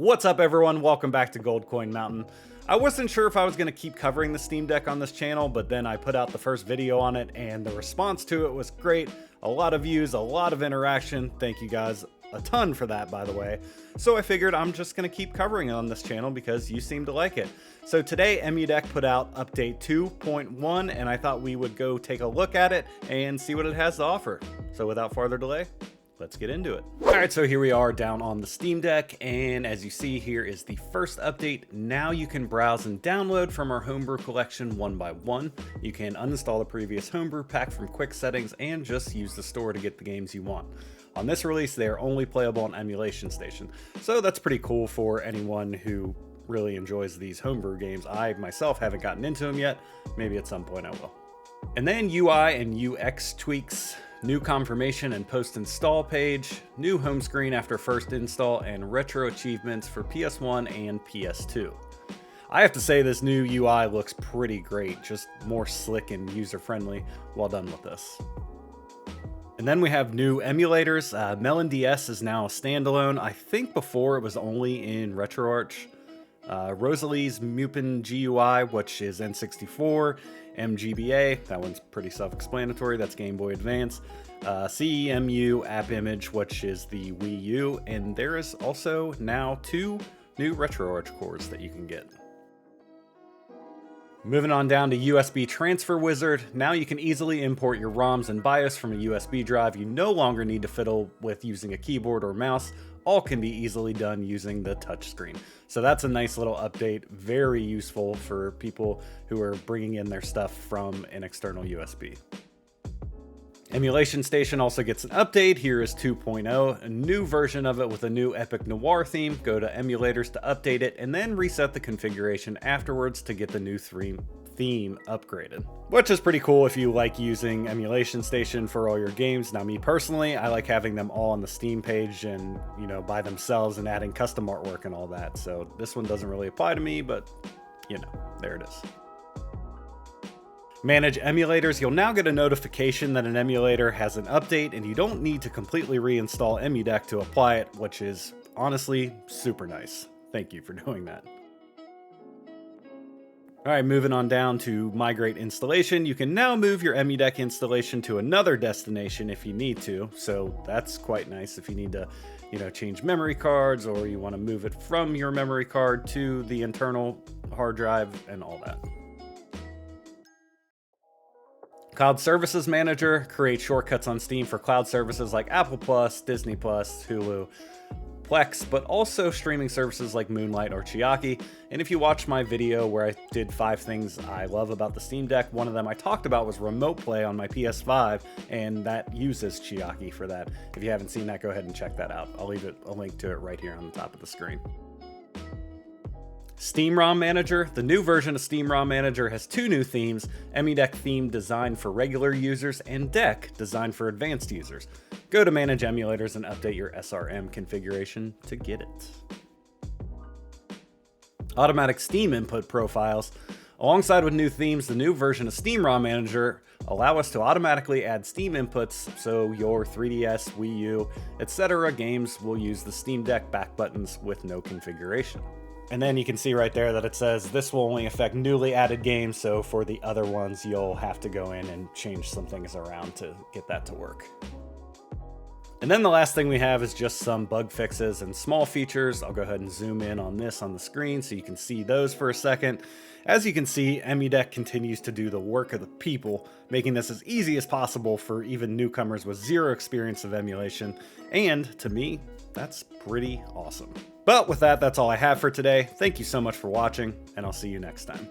What's up everyone, welcome back to Gold Coin Mountain. I wasn't sure if I was going to keep covering the Steam Deck on this channel, but then I put out the first video on it and the response to it was great. A lot of views, a lot of interaction. Thank you guys a ton for that, by the way. So I figured I'm just going to keep covering it on this channel because you seem to like it. So today Emu Deck put out update 2.1 and I thought we would go take a look at it and see what it has to offer. So without further delay, let's get into it. All right, so here we are down on the Steam Deck, and as you see, here is the first update. Now you can browse and download from our Homebrew Collection one by one. You can uninstall the previous Homebrew pack from quick settings and just use the store to get the games you want. On this release, they are only playable on Emulation Station, so that's pretty cool for anyone who really enjoys these Homebrew games. I myself haven't gotten into them yet. Maybe at some point I will. And then UI and UX tweaks. New confirmation and post-install page, new home screen after first install, and retro achievements for PS1 and PS2. I have to say this new UI looks pretty great, just more slick and user-friendly. Well done with this. And then we have new emulators. Melon DS is now a standalone. I think before it was only in RetroArch. Realeased Mupin GUI, which is N64, MGBA, that one's pretty self-explanatory, that's Game Boy Advance, CEMU App Image, which is the Wii U, and there is also now 2 new RetroArch cores that you can get. Moving on down to USB Transfer Wizard, now you can easily import your ROMs and BIOS from a USB drive. You no longer need to fiddle with using a keyboard or mouse. All can be easily done using the touchscreen. So that's a nice little update, very useful for people who are bringing in their stuff from an external USB. Emulation Station also gets an update. Here is 2.0, a new version of it with a new Epic Noir theme. Go to Emulators to update it and then reset the configuration afterwards to get the new theme upgraded. Which is pretty cool if you like using Emulation Station for all your games. Now me personally, I like having them all on the Steam page and, you know, by themselves and adding custom artwork and all that. So this one doesn't really apply to me, but you know, there it is. Manage emulators. You'll now get a notification that an emulator has an update and you don't need to completely reinstall Emu Deck to apply it, which is honestly super nice. Thank you for doing that. All right, moving on down to Migrate Installation. You can now move your Emu Deck installation to another destination if you need to. So that's quite nice if you need to, you know, change memory cards or you want to move it from your memory card to the internal hard drive and all that. Cloud Services Manager creates shortcuts on Steam for cloud services like Apple Plus, Disney Plus, Hulu, Plex, but also streaming services like Moonlight or Chiaki. And if you watch my video where I did 5 things I love about the Steam Deck, one of them I talked about was remote play on my PS5, and that uses Chiaki for that. If you haven't seen that, go ahead and check that out. I'll leave a link to it right here on the top of the screen. Steam ROM Manager. The new version of Steam ROM Manager has 2 new themes, Emu Deck theme designed for regular users and Deck designed for advanced users. Go to Manage Emulators and update your SRM configuration to get it. Automatic Steam input profiles. Alongside with new themes, the new version of Steam ROM Manager allow us to automatically add Steam inputs, so your 3DS, Wii U, etc. games will use the Steam Deck back buttons with no configuration. And then you can see right there that it says this will only affect newly added games, so for the other ones you'll have to go in and change some things around to get that to work. And then the last thing we have is just some bug fixes and small features. I'll go ahead and zoom in on this on the screen so you can see those for a second. As you can see, Emu Deck continues to do the work of the people, making this as easy as possible for even newcomers with 0 experience of emulation. And to me, that's pretty awesome. But with that, that's all I have for today. Thank you so much for watching, and I'll see you next time.